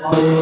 Amin.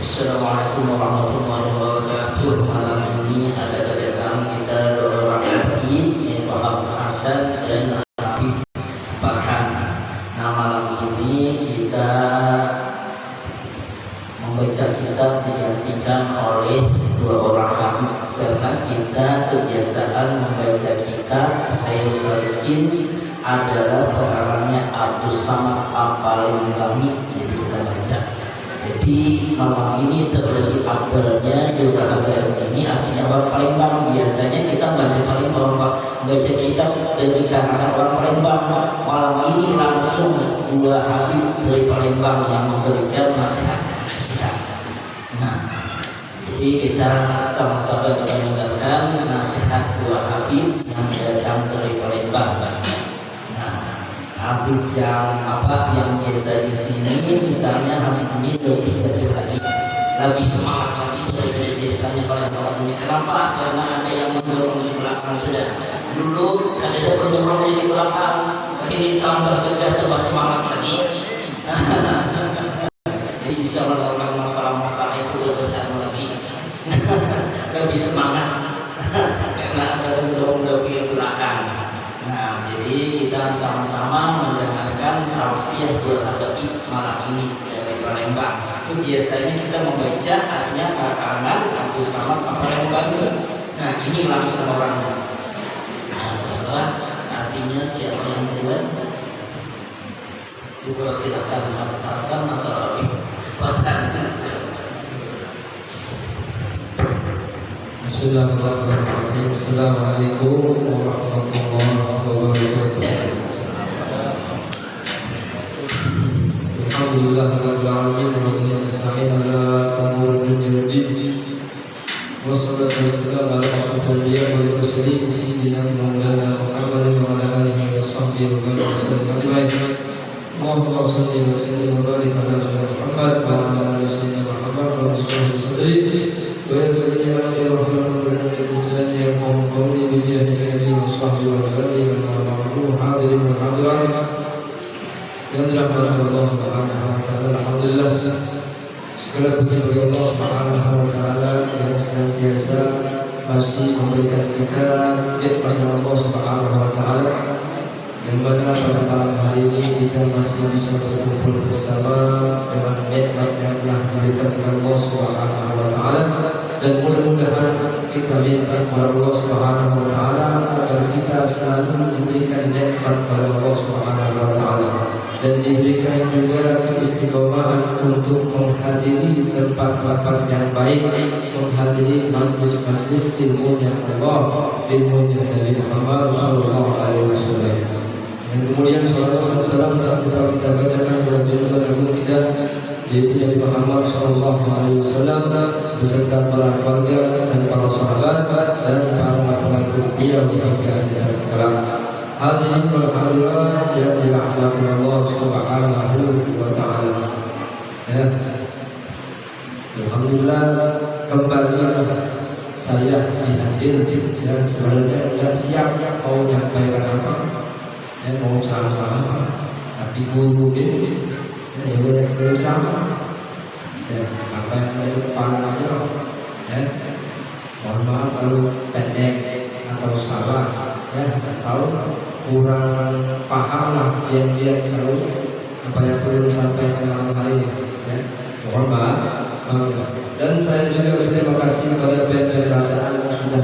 Assalamualaikum warahmatullahi wabarakatuh. Malam ini ada kedatangan kita 2 orang Hasan dan Habib Farhan. Nah, malam ini kita membaca kitab digantikan oleh dua orang habib, karena kita kebiasaan membaca kitab saya salikin adalah pengarangnya Abdul Samad Al-Palembang, jadi kita baca. Jadi malam ini terjadi abdalnya juga abdal ini artinya orang Palembang. Biasanya kita baca Palembang, baca kitab dari karangan orang Palembang. Malam ini langsung dua habib dari Palembang yang memberikan nasihat kita. Nah, jadi kita sama-sama akan mendengarkan nasihat dua habib yang datang dari Palembang. Habib yang biasa di sini, misalnya habib ini lebih semangat lagi daripada biasanya kalau ini. Kenapa? Karena ada yang mendorong di belakang sudah. Dulu ada pendorong di belakang, ini tambah gegah, tambah semangat lagi. Jadi bisa melakukan masalah-masalah itu lebih lagi, lebih semangat karena ada pendorong dari belakang. Nah, jadi kita sama-sama mendengarkan tausiah dua habib malam ini dari Palembang. Itu biasanya kita membaca artinya karangan Abdul Samad Palembang. Nah, ini langsung orangnya. Nah, terserah artinya siapa yang buat. Dipersilakan Abdul Hasan atau Habib Farhan. Bismillahirrahmanirrahim. Assalamualaikum warahmatullahi wabarakatuh. Alhamdulillahirabbil alamin wa bihi nasta'in ala umuri dunya wad din. Wassalatu wassalamu ala asyrofil anbiya'i wal mursalin sayyidina Maulana Muhammadin wa ala alihi wa sahbihi wa sallam ajma'in. Allahumma shalli wa sallim wa barik ala sayyidina Muhammad wa ala ali sayyidina Muhammad wa sallallahu sadri. ويسألني عن الرحمن ربنا بالإسلام يقوم قولي بجاه النبي وصحبه وآله ومن حاضر والحاضرات yang dirahmati Allah Subhanahu wa taala. Alhamdulillah, segala puji bagi Allah Subhanahu wa taala yang senantiasa masih memberikan kita nikmatnya Allah Subhanahu wa taala, yang mana pada malam hari ini kita masih bisa berkumpul bersama dengan nikmat yang telah diberikan oleh Allah Subhanahu wa taala. Dan mudah-mudahan kita minta kepada Allah Subhanahu wa taala agar kita selalu diberikan nikmat pada Allah Subhanahu wa taala dan diberikan juga keistiqomahan untuk menghadiri tempat-tempat yang baik, menghadiri majlis-majlis ilmunya Allah, ilmunya Nabi Muhammad sallallahu alaihi wasallam. Dan kemudian salawat dan salam telah kita bacakan kepada junjungan agung kita, yaitu Nabi Muhammad sallallahu alaihi wasallam beserta para keluarga dan para sahabat dan para pengikut beliau hingga akhir zaman. Hadirin wal hadirat yang dirahmati Allah Subhanahu wa taala. Ya. Alhamdulillah, kembali saya dihadir yang sebenarnya tidak siap mau menyampaikan apa, mau ceramah apa, tapi guru ini yang ceramah. Apa yang ada di kepala aja, mohon maaf kalau pendek atau salah, atau kurang paham lah dia kalau apa yang perlu disampaikan dalam hari ini, mohon maaf. Dan saya juga berterima kasih kepada pihak kerajaan yang sudah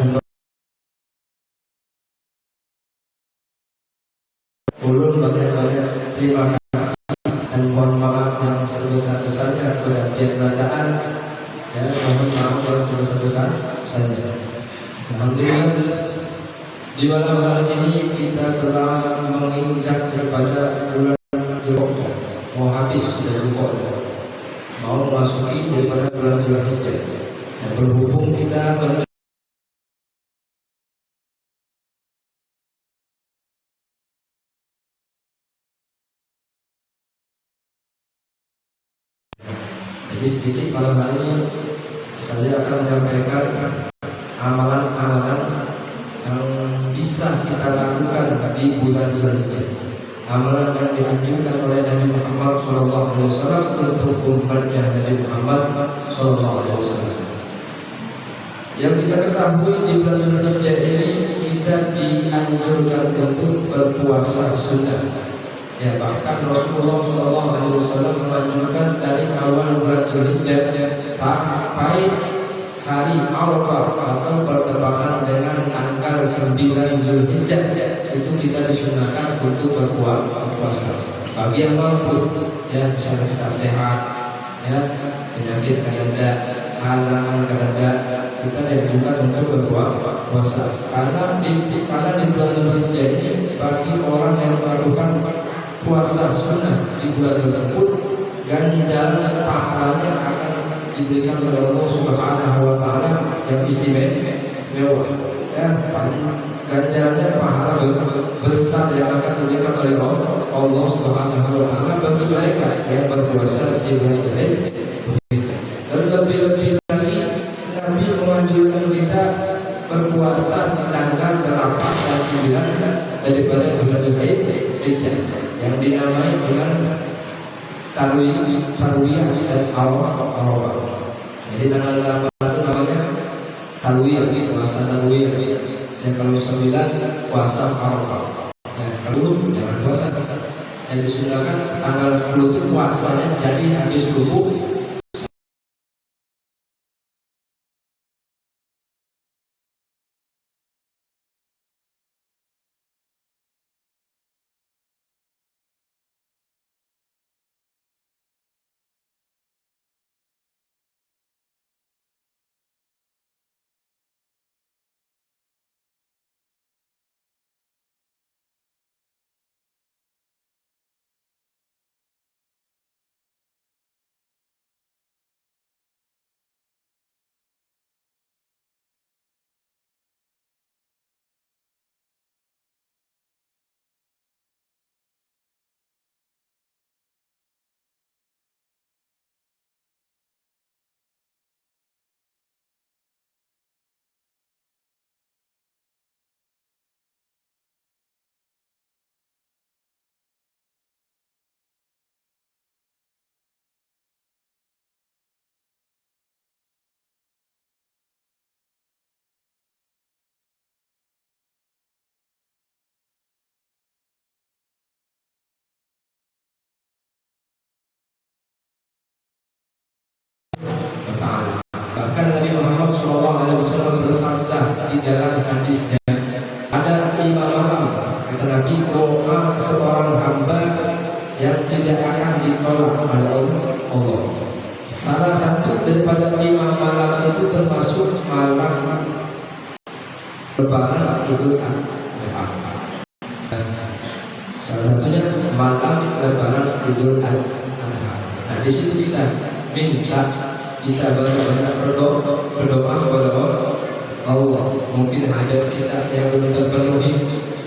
ulun banyak-banyak terima kasih dan mohon maaf yang sebesar-besarnya kepada pihak kerajaan, mohon maaf yang sebesar-besarnya. Alhamdulillah, di malam hari ini kita telah menginjak daripada bulan Zulhijjah, mau habis dari Zulhijjah, mau memasuki daripada bulan Zulhijjah. Dan berhubung kita jadi sedikit malam hari ini saya akan menyampaikan amalan-amalan yang bisa kita lakukan di bulan Zulhijjah. Amalan yang dianjurkan oleh Nabi Muhammad SAW untuk umatnya Nabi Muhammad SAW. Yang kita ketahui di bulan Zulhijjah ini kita kita dianjurkan untuk berpuasa sunnah. Ya, bahkan Rasulullah SAW menganjurkan dari awal bulan Dzulhijjah sampai hari Arafah atau bertepatan dengan tanggal 9 Dzulhijjah itu kita disunahkan untuk berpuasa. Bagi yang mampu, ya misalnya kita sehat, ya penyakit kada, halangan kada, kita dianjurkan untuk berpuasa. Karena di bulan Dzulhijjah ini bagi orang yang melakukan puasa sunnah di bulan tersebut, ganjaran pahalanya akan diberikan oleh Allah Subhanahu wa taala yang istimewa. Ya, ganjarannya pahala besar yang akan diberikan oleh Allah Subhanahu wa taala bagi mereka yang berpuasa di bulan Dzulhijjah. Terlebih-lebih lagi Nabi menganjurkan kita berpuasa di tanggal 8 dan 9 daripada bulan Dzulhijjah yang dinamai dengan Tarwiyah dan Arafah. Jadi tanggal 8 itu namanya Tarwiyah, puasa Tarwiyah. Yang kalau 9 puasa Arafah. Ya, kalau jangan puasa. Yang disunahkan tanggal 10 itu puasanya jadi habis subuh Ta'ala. Bahkan Nabi Muhammad SAW bersabda di dalam hadisnya, ada 5 malam kata Nabi, doa seorang hamba yang tidak akan ditolak oleh Allah. Salah satu daripada 5 malam itu termasuk malam Lebaran Idul Adha. Salah satunya malam Lebaran Idul Adha. Nah, di situ kita minta, kita benar-benar berdoa kepada Allah. Mungkin hajat kita yang belum terpenuhi,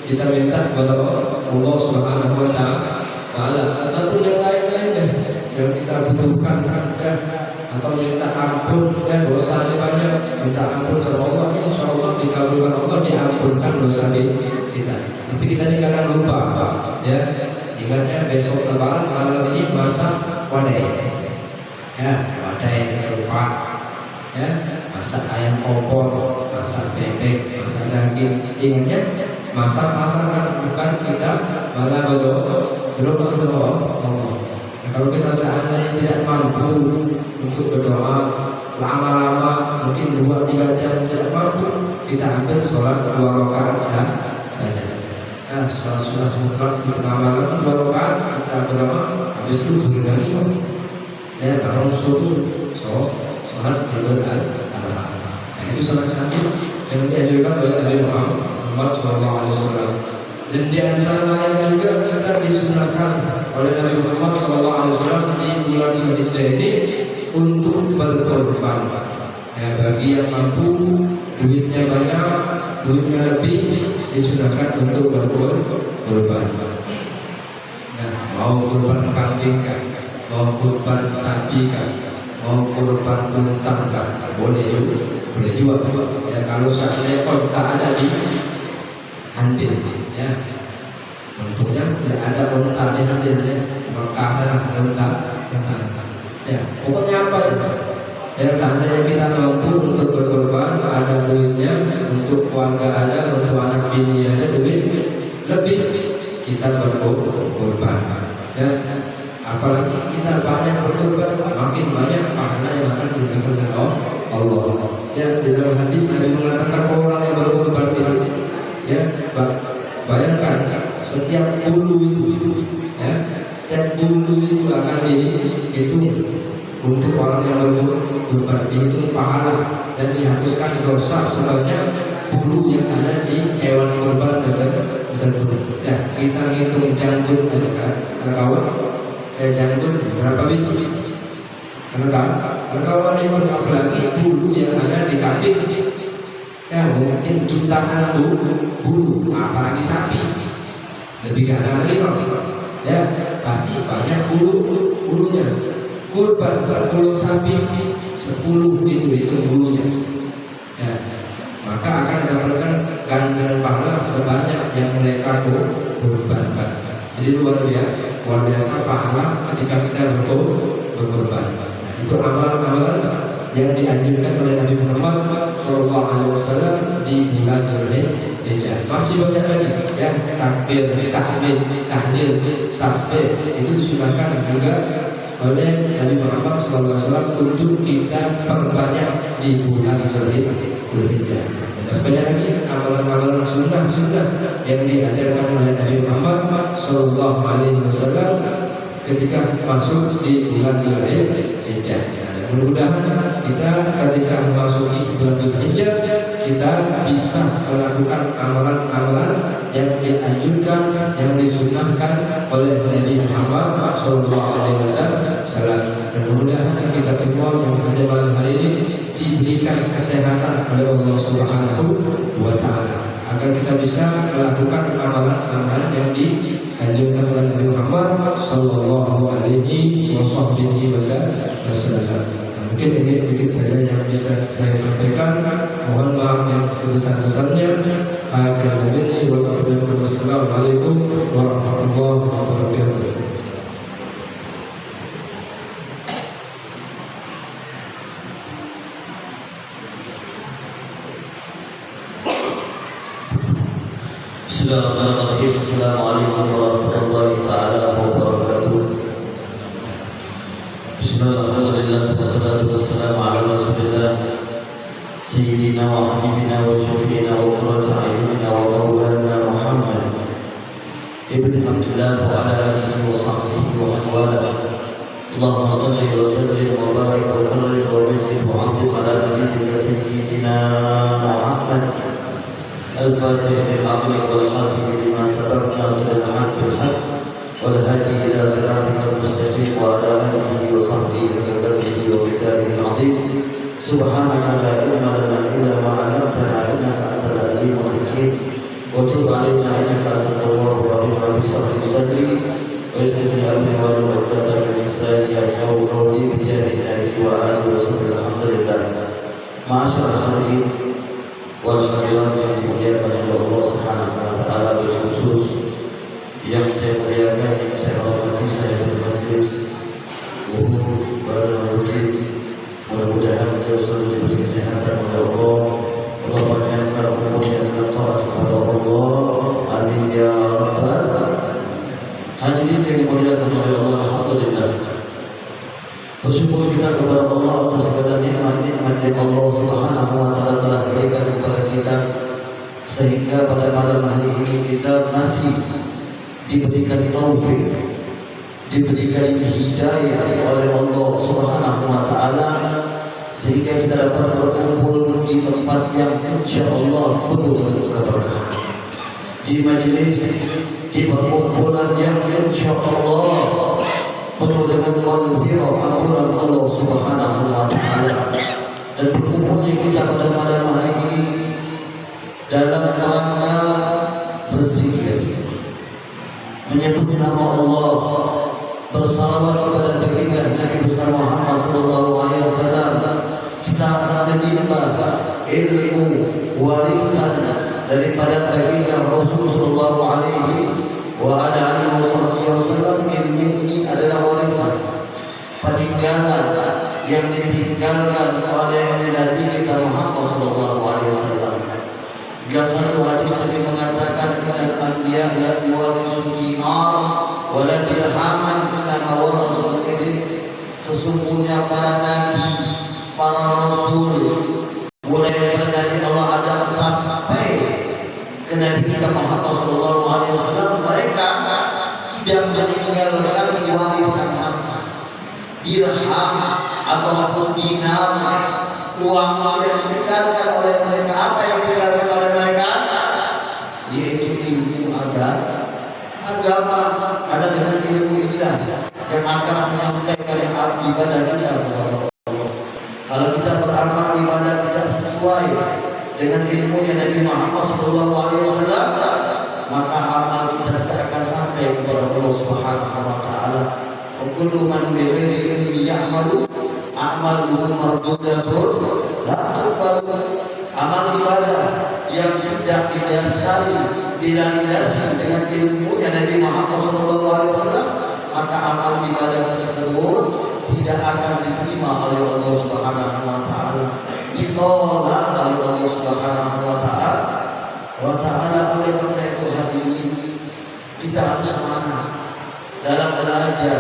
kita minta kepada Allah Subhanahu wa taala, ataupun yang lain-lainnya yang kita butuhkan, atau minta ampun, dosanya banyak, minta ampun sama Allah, insyaallah dikabulkan Allah, diampunkan dosa kita. Tapi kita jangan lupa, ya, ingatnya besok Lebaran malam ini masak wadai, ya, wadai ketupat, ya, masak ayam opor, masak bebek, masak daging. Ingatnya masak pasangan, bukan kita malah berdoa sama Allah. Nah, kalau kita seandainya tidak mampu untuk berdoa lama-lama, mungkin 2-3 jam tidak mampu, kita ambil sholat 2 rakaat saja. Nah, sholat sunnah mutlak di tengah malam 2 rakaat kita berdoa, habis itu turun lagi, ya, bangun subuh, sholat Idul Adha. Nah, itu salah satu yang dianjurkan oleh Nabi Muhammad SAW. Dan di antara lainnya juga kita disunahkan oleh Nabi Muhammad SAW di bulan Dzulhijjah ini untuk berkorban. Ya, bagi yang mampu, duitnya banyak, duitnya lebih, disunahkan untuk berkorban. Nah, mau korban kambing kan, mau korban sapi kan, mau korban unta kan, boleh juga. Ya, kalau seandainya tak ada di andil, ya, bentuknya tidak ada unta di andilnya, maka sana unta, ya, pokoknya apa itu, Ya, seandainya kita mampu untuk berkorban, ada duitnya, untuk keluarga ada, untuk anak bini ada duit lebih, kita berkorban. Ya, apalagi kita banyak berkorban, makin banyak pahala yang akan diberikan oleh Allah. Ya, di dalam hadis Nabi mengatakan orang yang berkorban itu, ya, bayangkan setiap bulu itu, ya, setiap bulu itu akan dihitung untuk orang yang berkorban, dihitung pahala dan dihapuskan dosa sebanyak bulu yang ada di hewan kurban tersebut. Ya, kita hitung janggut ada kawan, janggut berapa biji? Karena kawan itu apalagi bulu yang ada di kambing, ya mungkin jutaan bulu, apalagi sapi, lebih gak ada lagi, ya pasti banyak bulunya. Kurban 10 sapi, 10 itu bulunya, ya, maka akan mendapatkan ganjaran pahala sebanyak yang mereka kurbankan. Jadi luar biasa pahala ketika kita berkorban. Nah, itu amalan-amalan yang dianjurkan oleh Nabi Muhammad SAW di bulan Dzulhijjah. Masih banyak lagi, ya, takbir, tahmid, tahlil, tasbih itu disunahkan juga oleh Nabi Muhammad SAW untuk kita perbanyak di bulan Dzulhijjah. Dan sebanyak lagi amalan-amalan sunnah yang diajarkan oleh Nabi Muhammad SAW ketika masuk di bulan Dzulhijjah. Mudah-mudahan kita ketika memasuki bulan Dzulhijjah kita bisa melakukan amalan-amalan yang dianjurkan, yang disunnahkan oleh Nabi Muhammad SAW. Dan mudah-mudahan kita semua yang ada malam hari ini diberikan kesehatan oleh Allah Subhanahu wa Ta'ala, agar kita bisa melakukan amalan-amalan yang dianjurkan oleh Nabi Muhammad Sallallahu Alaihi Wasallam. Mungkin ini sedikit saja yang bisa saya sampaikan. Mohon maaf yang sebesar-besarnya. Wassalamualaikum warahmatullahi wabarakatuh. Bismillahirrahmanirrahim. Assalamualaikum warahmatullahi taala wabarakatuh. Bismillahirrahmanirrahim. Wassalatu wassalamu ala Rasulillah Sayyidina wa habibina wa syafi'ina wa qurrati a'yunina wa maulana Muhammad ibn Abdullah wa ala alihi wa sahbihi wa man wala. Allahumma salli wa sallim wa barik wa karrim wa barik wa 'azim ala habibika Sayyidina Muhammad الفاتح للأغلق والخاتم لما سبق ناصر الحق بالحق والهادي إلى صراطك المستقيم وعلى آله وصحبه وقدره وبداره العظيم. سبحانك لا علم لنا إلا ما علمتنا إنك أنت العليم الحكيم وتب علينا إنك أنت التواب الرحيم. رب اشرح لي صدري ويسر لي أمري واحلل عقدة من لساني يفقهوا قولي بجاه النبي وآله وصحبه. الحمد لله. معاشر الحاضرين wal hadirat yang dimuliakan oleh Allah Subhanahu wa Ta'ala, berkhusus yang saya muliakan, yang saya hormati, saya bermajlis Guru Baharudin. Mudah-mudahan beliau selalu diberi kesehatan oleh Allah. Allah panjangkan umurnya dengan taat kepada Allah. Amin ya rabbal hadirin yang dimuliakan oleh Allah. Alhamdulillah, bersyukur kita kepada Allah atas segala nikmat-nikmat yang Allah Subhanahu wa Ta'ala telah berikan kepada kita, sehingga pada malam hari ini kita masih diberikan taufik, diberikan hidayah oleh Allah Subhanahu wa Ta'ala, sehingga kita dapat berkumpul di tempat yang insyaallah penuh dengan keberkahan, di majelis, di perkumpulan yang insyaallah penuh dengan maghfirah, ampunan Allah Subhanahu wa Ta'ala. Dan berkumpulnya kita pada malam hari ini dalam rangka berzikir, menyebut nama Allah, bersalawat kepada baginda Nabi besar Muhammad sallallahu alaihi wasallam. Kita menimba ilmu warisan daripada baginda Rasul sallallahu alaihi wa ala alihi wasallam. Ilmu ini adalah warisan, peninggalan yang ditinggalkan dirham ataupun dinar, uang yang ditinggalkan oleh mereka. Apa yang ditinggalkan oleh mereka? Yaitu ilmu agama. Karena dengan ilmu inilah yang akan menyampaikan ibadah kita kepada Allah. Kalau kita beramal ibadah tidak sesuai dengan ilmu yang Nabi Muhammad SAW, maka amal kita tidak akan sampai kepada Allah Subhanahu wa taala. Kullu man bi ghairi ilmi ya'malu a'maluhu mardudatun la tuqbalu. Amal ibadah yang tidak didasari, dilandasi dengan ilmu yang Nabi Muhammad SAW, maka amal ibadah tersebut tidak akan diterima oleh Allah Subhanahu wa taala. Ditolak oleh Allah Subhanahu wa taala. Oleh karena itu hadirin, kita harus semangat dalam belajar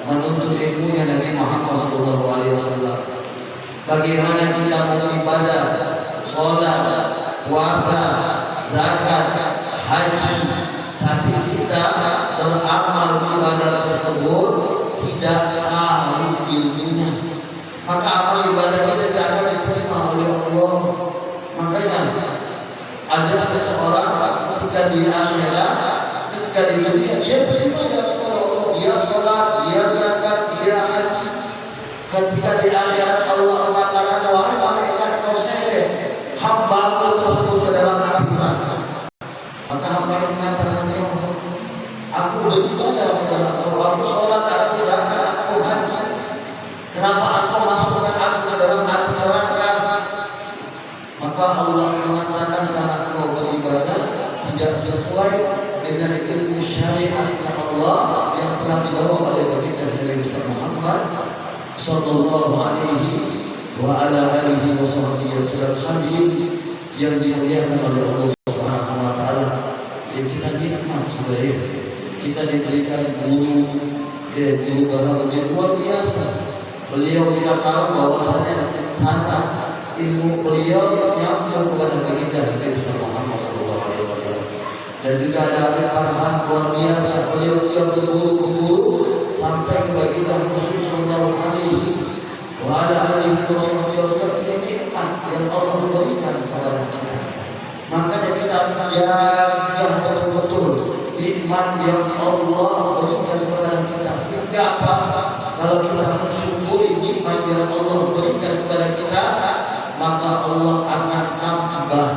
menuntut ilmunya Nabi Muhammad SAW. Bagaimana kita mau ibadah, sholat, puasa, zakat, haji, tapi kita beramal ibadah tersebut tidak tahu ilmunya, maka amal ibadah kita tidak akan diterima oleh Allah. Makanya ada seseorang ketika di akhirat, ketika di dunia dia beribadah kepada Allah, dia sholat, dia zakat, dia haji. Ketika di akhirat Allah mengatakan, wahai malaikat, kau seret hamba tersebut ke dalam api neraka. Maka hamba mengatakan, ya Allah, aku beribadah kepada Allah, aku sholat, aku zakat, aku haji. Kenapa engkau masukkan aku ke dalam api neraka? Maka Allah mengatakan, karena engkau beribadah tidak sesuai dengan ilmu syariat Allah yang telah dibawa oleh baginda Nabi Muhammad sallallahu alaihi wa ala alihi wasallam. Hadirin yang dimuliakan oleh Allah Subhanahu wa taala, ya kita nikmat saudara, kita diberikan guru Baharudin luar biasa. Beliau kita tahu bahwasanya sangat ilmu beliau nyambung kepada baginda Nabi Muhammad SAW. Dan juga ada arahan luar biasa. Beliau berguru sampai ke baginda Rasul Sallallahu Alaihi Wasallam. Ini nikmat yang Allah berikan kepada kita. Makanya kita jaga betul-betul nikmat yang Allah berikan kepada kita. Sehingga apa? Kalau kita mensyukuri nikmat yang Allah berikan kepada kita, maka Allah akan tambah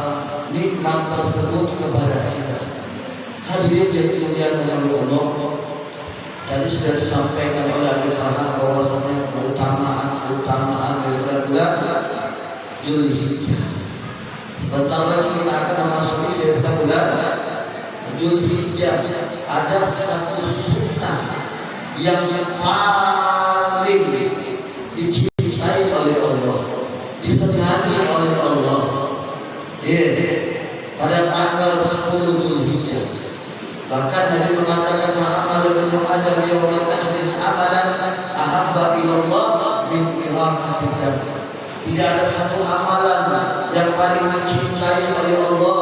nikmat tersebut kepada kita. Hadirin yang dimuliakan oleh Allah, tadi sudah disampaikan oleh Abu Farhan bahwasanya keutamaan daripada bulan Zulhijjah. Sebentar lagi kita akan memasuki daripada bulan Zulhijjah. Ada satu sunnah yang paling dicintai oleh Allah, disegani oleh Allah, pada tanggal 10 Zulhijjah. Bahkan Nabi mengatakan, ma'amalu bin Adam yawman nahrin amalan ahabba ilallah min iraqatid dam. Tidak ada satu amalan yang paling dicintai oleh Allah,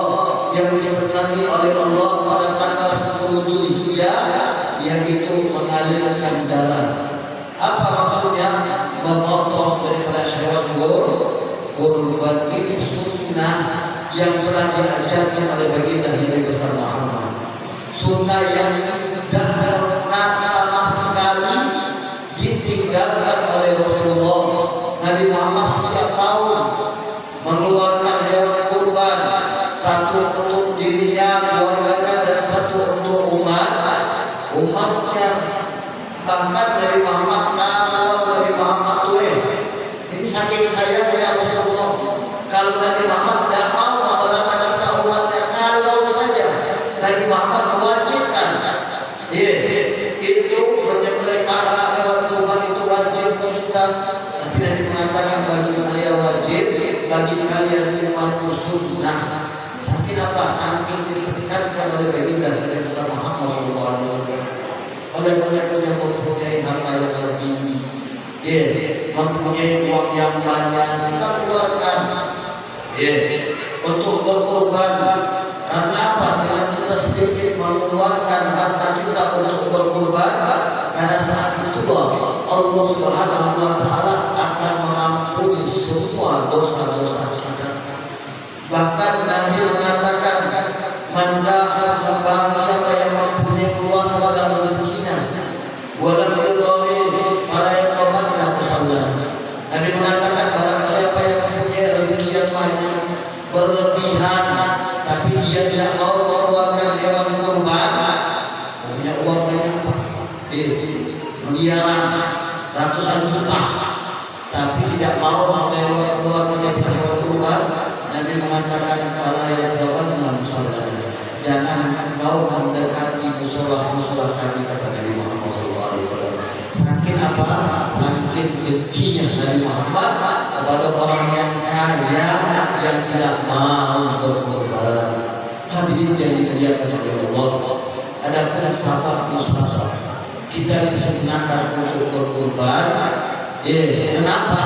yang disegani oleh Allah pada tanggal 10 Zulhijjah, yaitu mengalirkan darah. Apa maksudnya? Memotong daripada syaraf kurban. Ini sunnah yang telah diajarkan oleh baginda Nabi besar Muhammad. Sunnah yang tidak pernah sama sekali ditinggalkan oleh Rasulullah. Nabi Muhammad setiap tahun mengeluarkan hewan kurban, satu untuk dirinya, keluarganya, dan satu untuk umatnya. Bahkan Nabi Muhammad, kalau Nabi Muhammad ini saking sayangnya Rasulullah, kalau Nabi Muhammad tidak mau memberatkan kita umatnya, kalau saja Nabi Muhammad mewajibkan itu menyembelihkan hewan kurban itu wajib bagi kita, tapi Nabi mengatakan bagi saya wajib, bagi kalian umatku sunnah. Saking apa? Saking ditekankan oleh baginda Nabi Muhammad SAW. Oleh karena itu yang mempunyai harta yang lebih, mempunyai uang yang banyak, kita keluarkan untuk berkorban. Karena apa? Dengan kita sedikit mengeluarkan harta kita untuk berkorban, karena saat itulah Allah Subhanahu wa taala akan mengampuni semua dosa-dosa kita. Bahkan Nabi mengatakan, "Man la barang siapa yang mempunyai kuasa dalam rezekinya, walam yudhim fala yaqrabanna musallana." Nabi mengatakan barang siapa yang mempunyai rezeki yang banyak berlebihan tapi dia tidak mau mengeluarkan hewan kurban, punya uang banyak apa? Miliaran, ratusan juta, tapi tidak mau mengeluarkan hewan kurban. Nabi mengatakan fala yaqrabanna musallana. Jangan engkau mendekati musola kami, kata Nabi Muhammad SAW. Saking apa? Saking bencinya Nabi Muhammad kepada orang yang kaya yang tidak mau berkorban. Hadirin yang dimuliakan oleh Allah, adapun sahabat musafir kita disunahkan untuk berkorban. Kenapa?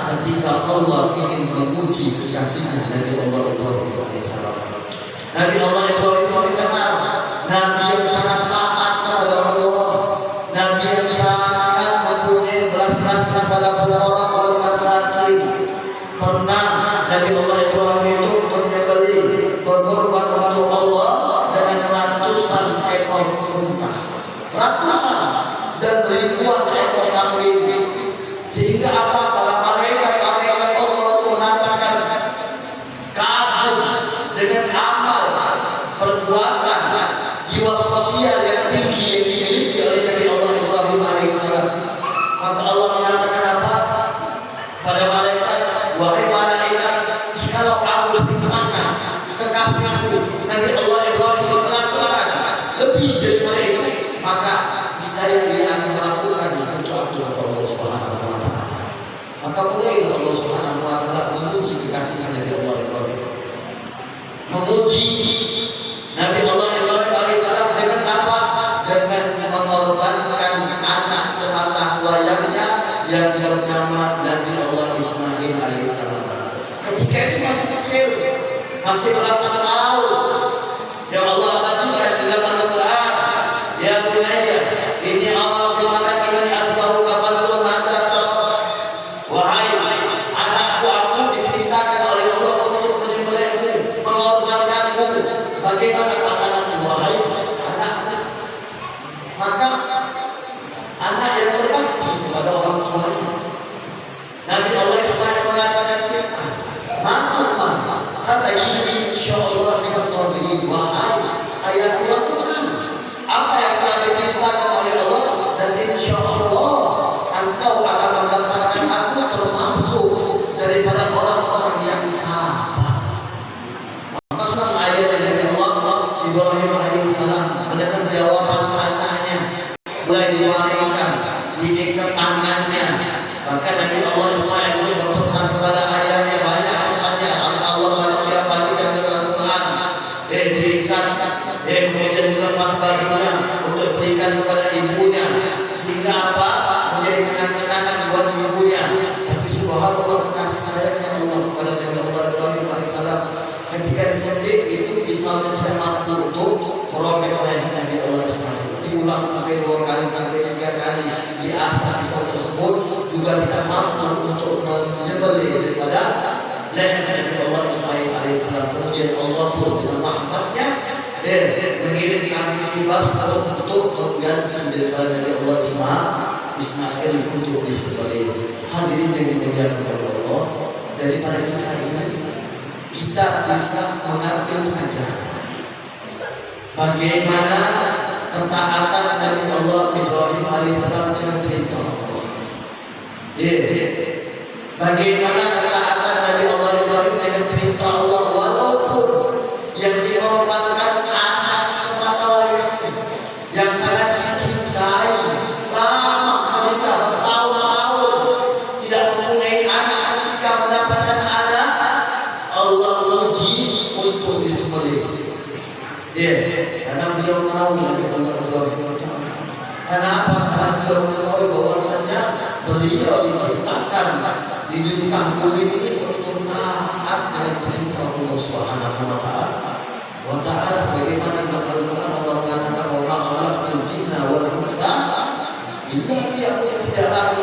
Ketika Allah ingin menguji kekasihnya Nabi Allah Ibrahim alaihissalam. Nabi Allah Ibrahim dikenal Nabi yang sangat taat kepada Allah, Nabi yang sangat mempunyai belas kasihan pada orang wal masakin. Pernah Nabi Allah Ibrahim itu menyembelih berkorban untuk Allah dengan ratusan ekor unta, ratusan dan ribuan ekor kambing. Sehingga apa? Para malaikat Allah mengatakan kagum dengan amal perbuatan jiwa sosial yang tinggi yang dimiliki oleh Nabi Allah Ibrahim alaihissalam. Maka Allah mengatakan apa? Pada malaikat, wahai malaikat, jikalau aku limpahkan kekasihku Nabi Allah Ibrahim melakukan lebih daripada itu, maka niscaya dia akan melakukan untuk aku, kata Allah Subhanahu wa taala. Maka mulailah Allah Subhanahu wa taala menguji kekasihnya Nabi Allah Ibrahim, menguji Nabi Allah Ibrahim alaihissalam dengan apa? Dengan mengorbankan anak semata wayangnya yang bernama Nabi Allah Ismail alaihissalam. Ketika itu masih kecil, masih belasan tahun, yang Allah abadikan dalam Al-Quran, ya bunayya inni ara fi manami asbahu kafatul majata. Wahai anakku, aku diperintahkan oleh Allah untuk menyembelihmu, mengorbankanmu. Bagaimana pandanganmu wahai anakku? Maka anak yang berbakti kepada orang tuanya. Nabi Allah Ismail mengatakan, "Ma'amma satajiduni insyaallah minas sabirin." Wahai ayahku, lakukan apa yang telah diperintahkan oleh Allah dan insyaallah engkau akan mendapatkan aku termasuk daripada orang-orang yang sabar. Maka senang ayat dari Allah Ibrahim alaihissalam mendengar jawaban anaknya, mulai diwarikan, diikat tangannya. Bahkan Nabi Allah Ismail berpesan kepada ayahnya banyak pesannya. Allah berikan dalam Al-Quran, diikat, kemudian dilepas bajunya untuk berikan kepada ibunya, sehingga apa? Menjadi kenang-kenangan buat ibunya. Tapi subhanallah, kekasih sayangnya Allah kepada Nabi Allah Ibrahim alaihissalam ketika disembelih itu misalnya tidak mampu untuk merobek leher Nabi Allah Ismail. Diulang sampai 2 kali sampai 3 kali diasah pisau tersebut juga tidak mampu untuk menyembelih daripada leher Nabi Allah Ismail alaihissalam. Kemudian Allah pun dengan rahmatnya mengirim kambing kibas untuk mengganti daripada Nabi Allah Ismail untuk disembelih. Hadirin yang dimuliakan oleh Allah, daripada kisah ini kita bisa mengambil pelajaran bagaimana ketaatan Nabi Allah Ibrahim alaihissalam dengan perintah Allah. Bagaimana ketaatan Nabi Allah Ibrahim dengan perintah Allah, walaupun yang diorbankan anak semata wayangnya yang sangat dicintai, lama menikah bertahun-tahun tidak mempunyai anak. Ketika mendapatkan anak, Allah uji untuk disembelih. Karena beliau tahu Nabi Allah Ibrahim. Kenapa? Karena beliau mengetahui bahwasanya beliau diciptakan di dunia bumi ini untuk taat dengan perintah Allah Subhanahu wa taala. Sebagaimana dalam Al-Quran Allah mengatakan, "Wa ma khalaqtul jinna wal insa illa liya'budun." Tidaklah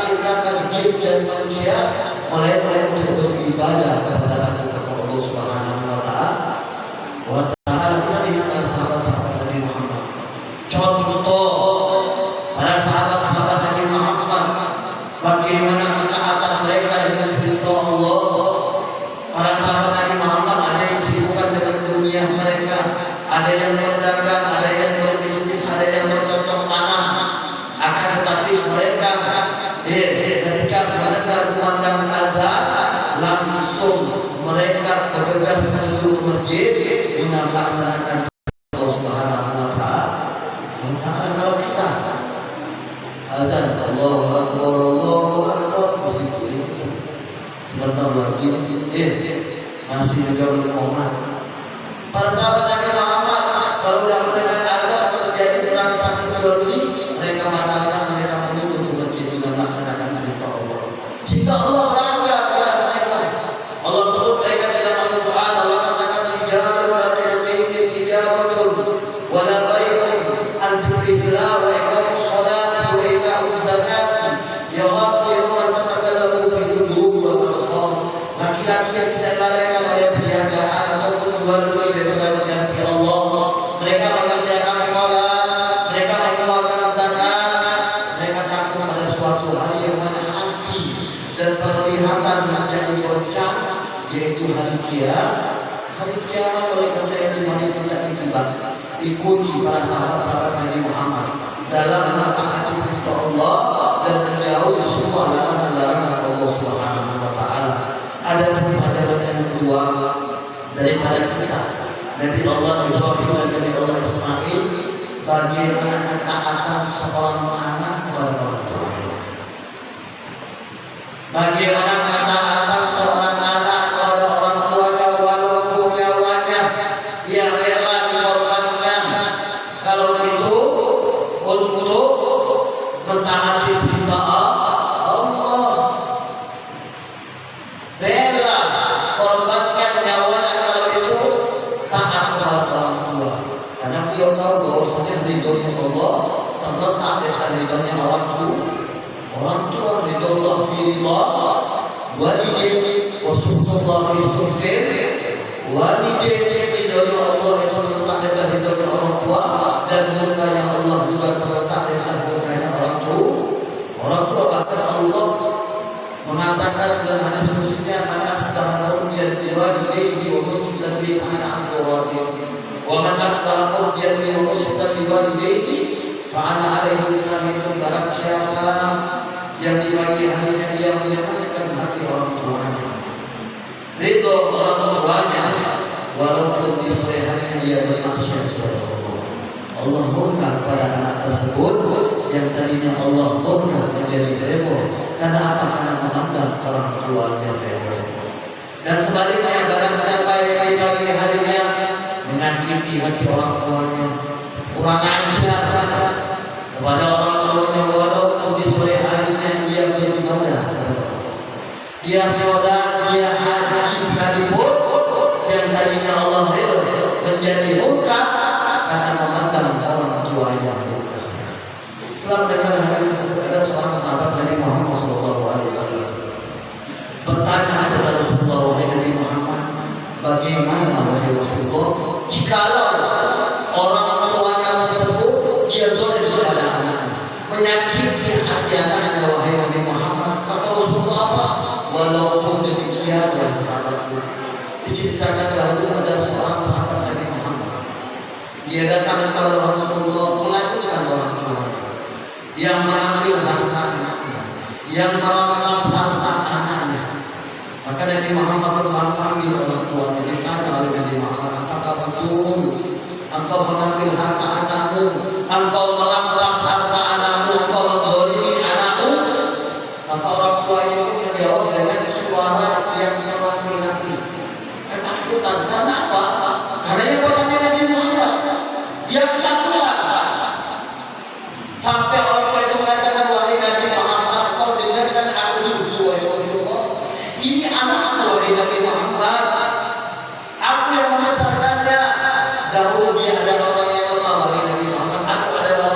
jin dan manusia, melainkan untuk beribadah kepada Allah Subhanahu wa Ta'ala. Kita lihat para sahabat-sahabat Nabi Muhammad. Contoh para sahabat-sahabat Nabi Muhammad, bagaimana ketaatan mereka dengan perintah Allah. Para sahabat Nabi Muhammad ada yang sibukkan dengan dunia mereka, ada yang berdagang, ada yang berbisnis, ada yang bercocok tanam. Akan tetapi mereka ketika mendengar kumandang azan, langsung mereka bergegas menuju masjid guna melaksanakan Allah Subhanahu wa Ta'ala. Kalau kita azan Allahu Akbar musik ini sebentar lagi masih negara umat. Para sahabat Nabi Muhammad kalau sudah mendengar azan terjadi transaksi jual beli, mereka batalkan, mereka menuju ke masjid guna melaksanakan perintah Allah. Cinta Allah berangkat kepada mereka. Allah sebut mereka dalam Al-Quran. Allah katakan rijalun la tulqihim tijaratun wa la bai'un an dzikrillah wa iqamus sholati wa ita'uz zakati yakhafu yawman tatakallamu fihi al-qulub wal absar. Laki-laki yang tidak lalaikan oleh perniagaan ataupun jual beli daripada mengganti Allah. Mereka mengerjakan sholat, mereka mengeluarkan zakat, mereka takut pada suatu hari yang mana hati dan penglihatan menjadi goncang, yaitu hari kiamat. Hari kiamat. Oleh karena itu mari kita ikuti para sahabat-sahabat Nabi Muhammad dalam mentaati perintah Allah dan menjauhi semua larangan-larangan Allah Subhanahu wa Ta'ala. Ada pelajaran yang kedua daripada kisah Nabi Allah Ibrahim dan Nabi Allah Ismail, bagaimana ketaatan seorang anak kepada orang tuanya. Bagaimana ketaatan seorang anak kepada orang tuanya walaupun nyawanya yang rela dikorbankan. Kalau itu untuk mentaati perintah Allah, rela korbankan nyawanya kalau itu taat kepada orang tua. Karena beliau tahu bahwasanya ridhonya Allah terletak di ridhonya orang tua. Orang tua ridho Allah fi ridha walidain wa sunnatullah fi sunnah walidain. Ridhonya Allah itu terletak di ridhonya orang tua dan murkanya Allah juga terletak di murkanya orang tua. Orang tua bahkan Allah mengatakan dalam hadis qudusnya, man asbaha murdiyan bi walidayhi wa musliman bi ana amradi wa man asbaha murdiyan bi musliman bi walidayhi fa ana alaihi sahibun. Barang siapa yang di pagi harinya ia menyenangkan hati orang tuanya, ridho orang tuanya, walaupun di sore harinya ia bermaksiat kepada Allah. Allah murka pada anak tersebut yang tadinya Allah murka menjadi ridho. Karena apa? Karena memandang orang tuanya ridho. Dan sebaliknya, barang siapa yang di pagi harinya menyakiti hati orang tuanya, kurang ajar kepada orang tuanya, walaupun di sore harinya ia beribadah kepada Allah, dia sholat, dia haji sekalipun, yang tadinya Allah ridho menjadi murka karena memandang orang tuanya murka. Setelah mendengar hadis tersebut, ada seorang sahabat Nabi Muhammad SAW bertanya kepada Rasulullah, wahai Nabi Muhammad, bagaimana wahai Rasulullah jikalau orang tuanya tersebut dia zalim kepada anaknya, menyakiti hati anaknya, wahai Nabi Muhammad? Kata Rasulullah apa? Walaupun demikian, dan sahabatku, diceritakan dahulu ada seorang sahabat Nabi Muhammad, dia datang kepada Rasulullah mengadukan orang tuanya yang mengambil harta anaknya, yang merampas harta anaknya. Maka Nabi Muhammad memanggil orang tuanya, ditanya oleh Nabi Muhammad, apakah betul engkau mengambil harta anakmu, engkau merampas harta anakmu, engkau menzalimi anakmu? Maka orang tua itu menjawab dengan suara yang melatih-latih, ketakutan. Karena apa? Karena yang bertanya Nabi Muhammad, dia ketakutan. Sampai orang tua itu mengatakan, wahai Nabi Muhammad, kau dengarkan aku dulu, wahai Rasulullah. Ini anakku, wahai Nabi Muhammad. Aku yang membesarkannya. Dahulu dia adalah orang yang lemah, wahai Nabi Muhammad. Aku adalah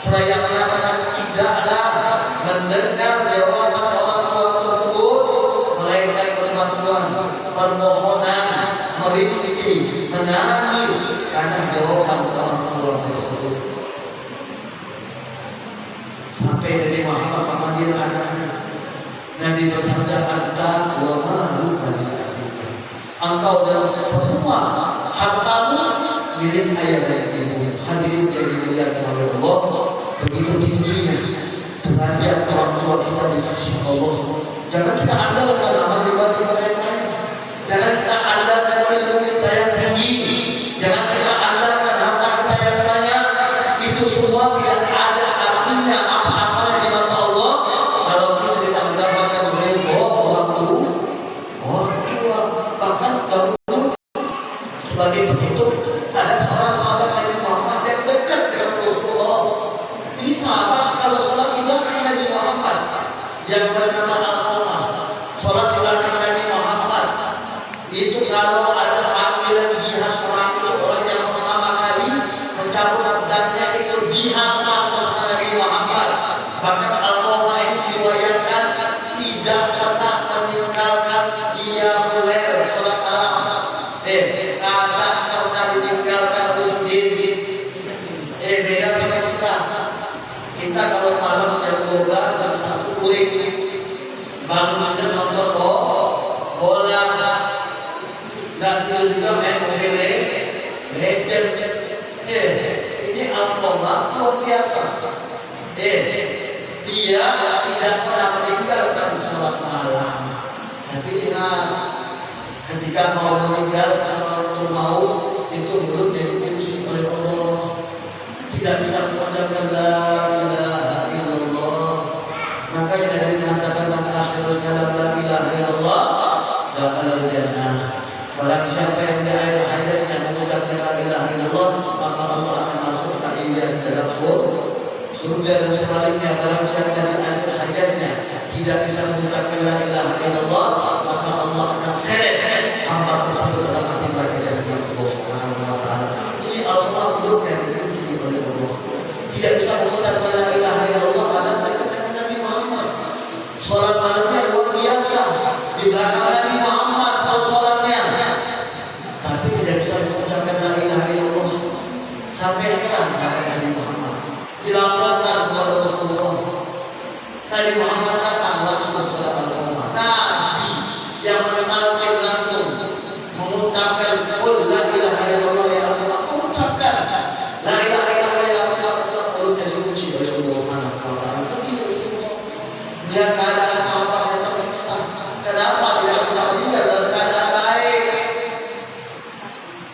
seraya mengatakan tidaklah mendengar jawaban orang tua tersebut melainkan perbantuan, permohonan, merintih, menangis karena jawaban orang tua tersebut. Sampai Nabi Muhammad memanggil anaknya. Nabi bersabda, "Anta wa malu kali abika." Engkau dan semua hartamu milik ayah dan ibu. Hadirin yang dimuliakan oleh Allah, begitu tingginya derajat orang tua kita di sisi Allah. Jangan kita andalkan amal ibadah kita yang lain. Jangan kita andalkan ilmu kita yang tinggi. Jangan kita andalkan harta kita yang banyak. Itu semua tidak ada artinya apa-apa di mata Allah kalau kita tidak mendapatkan ridho orang tua. Bahkan dahulu sebagai penutup ada seorang sahabat Nabi Muhammad yang dekat dengan Rasulullah. Ini sahabat kalau sholat di belakang Nabi Muhammad yang bernama Al-Qamah. Sholat di belakang Nabi Muhammad itu kalau ada panggilan jihad perang itu orang yang pertama kali mencabut pedangnya itu jihad bersama Nabi Muhammad. Bahkan Al-Qamah ini diriwayatkan tidak pernah meninggalkan dia mulai sholat malam. Kata pernah ditinggalkan masjid. Beda sama kita. Kita kalau malam jam 12 jam 1 uring bangun sudah nonton bola. Nggak tidur juga main mobil legend. Ini Al-Qamah luar biasa. Dia tidak pernah meninggalkan sholat malam. Tapi lihat, ketika mau meninggal sama maut itu belum dikunci oleh Allah. Tidak bisa mengucapkan la ilaha illallah. Makanya Nabi mengatakan man akhirul kalam la ilaha illallah dakhala jannah. Barang siapa yang di akhir hayatnya mengucapkan la ilaha illallah, maka Allah akan masukkan ia dalam surga. Dan sebaliknya, barang siapa di akhir hayatnya tidak bisa mengucapkan la ilaha illallah, maka Allah akan seret hamba tersebut dalam api neraka jahanam. Allah Subhanahu wa taala. Ini Al-Qamah hidup yang dibenci oleh Allah. Tidak bisa mengucapkan la ilaha illallah pada dekat dengan Nabi Muhammad. Salat malamnya luar biasa di belakang Nabi Muhammad kalau salatnya. Tapi tidak bisa mengucapkan la ilaha illallah. Sampai heran sahabat Nabi Muhammad. Dilaporkan kepada Rasulullah. Nabi Muhammad datang langsung kepada Al-Qamah. Nabi yang mentalkan langsung mengucapkan qul la ilaha illallah ya Allah. Mengucapkan la ilaha illallah ya Allah. Lalu diuji oleh Allah Subhanahu wa taala. Sedih Rasulullah melihat keadaan sahabat yang tersiksa. Kenapa tidak bisa meninggal dalam keadaan baik?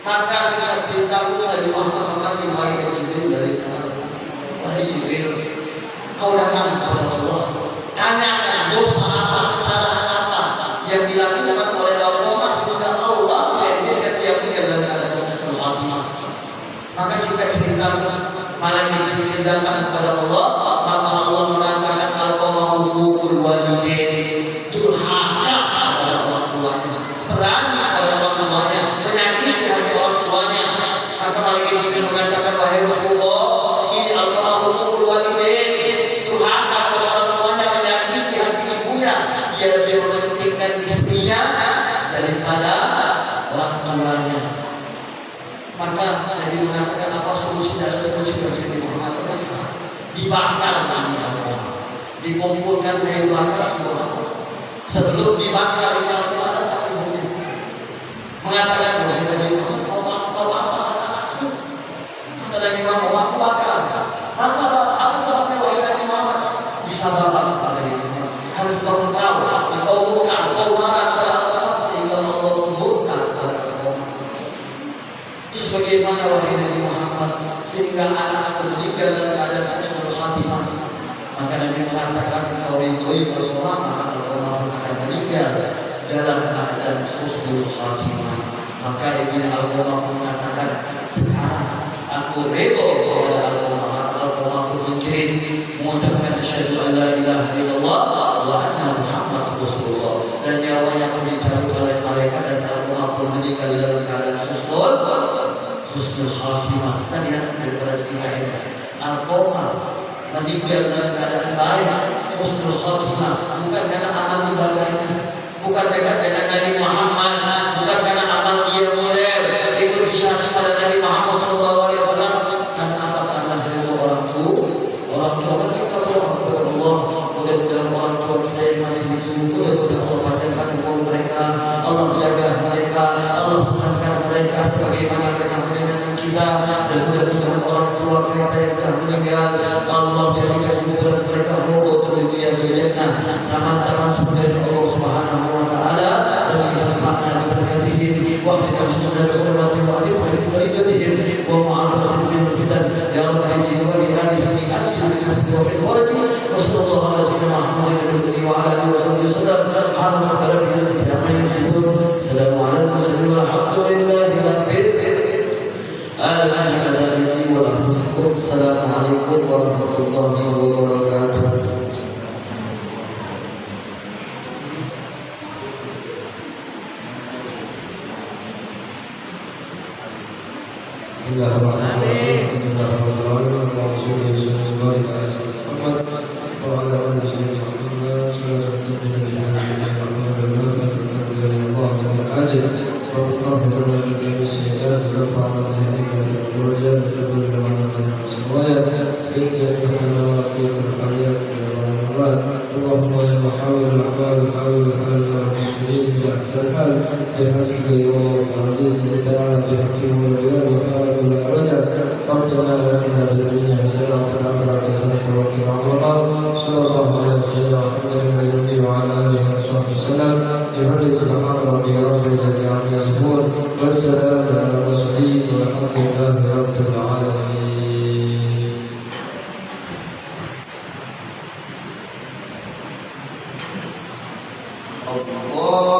Maka singkat cerita Nabi Muhammad memanggil malaikat Jibril dari sana. Wahai Jibril, kau datang kepada Allah, tanyakan dosa apa, kesalahan apa yang dilakukan oleh Allah sehingga Allah tidak izinkan dia meninggal dalam keadaan husnul khatimah. Maka singkat cerita malaikat Jibril datang kepada Allah, maka Allah mengatakan Al-Qamah huququl walidain, durhaka kepada orang tuanya, berani pada orang tuanya, menyakiti hati orang tuanya. Maka malaikat Jibril mengatakan, wahai Rasulullah, ini Al-Qamah huququl walidain, durhaka kepada orang tuanya, menyakiti hati ibunya. Dia lebih mementingkan istrinya daripada orang tuanya. Maka Nabi mengatakan, apa solusi dalam solusi bagi Nabi Muhammad? Terasa dibakar ini Al-Qamah, dikumpulkan kayu bakar semua. Sebelum dibakar ini Al-Qamah datang ibunya mengatakan, wahai Nabi Muhammad, kau apa anakku? Kata Nabi Muhammad, aku bakar. Masa apa sebabnya wahai Nabi Muhammad? Disabarkan kepada Nabi Muhammad. Karena sebab engkau murka, engkau marah kepada Al-Qamah sehingga Allah murka kepada Al-Qamah. Terus bagaimana wahai Nabi Muhammad sehingga anakku meninggal dalam keadaan husnul khatimah? Maka Nabi mengatakan, engkau ridhoi Al-Qamah, maka Al-Qamah akan meninggal dalam keadaan husnul khatimah. Maka Ibnu Al-Qamah mengatakan, sekarang aku ridho kepada Al-Qamah. Maka Al-Qamah pun mengirim mengucapkan asyhadu an la ilaha illallah wa anna Muhammad Rasulullah, dan nyawanya pun dicabut oleh malaikat dan Al-Qamah pun meninggal dalam keadaan husnul khatimah. Kita lihat daripada cerita ini, Al-Qamah meninggal dalam keadaan baik, husnul khotimah, bukan karena amal ibadahnya, bukan dengan Nabi Muhammad, bukan karena amal dia model ikut syarat pada Nabi Muhammad SAW. Karena apa? Karena ridho orang tua ketika berdoa kepada Allah. Mudah-mudahan orang tua kita yang masih hidup, mudah-mudahan Allah panjangkan umur mereka, Allah jaga mereka, Allah senangkan mereka sebagaimana mereka menyenangkan kita, dan mudah-mudahan orang tua kita yang telah meninggal Allah jadikan kuburan mereka rawdatun min riyadil jannah, taman-taman surga Allah Subhanahu wa taala, dan manfaatna bi barakatihim wa qina husna bi hurmati wa alif bi tariqatihim wa mu'afatin min fitan ya rabbi wa li hadhihi bi ajli min asli wa fil waladi wa sallallahu ala sayyidina Muhammadin wa ala alihi wa sahbihi wasallam. Subhana rabbil izzati amma yasifun, salamun ala al-mursalin walhamdulillahi rabbil alamin. Assalamualaikum warahmatullahi wabarakatuh. Allah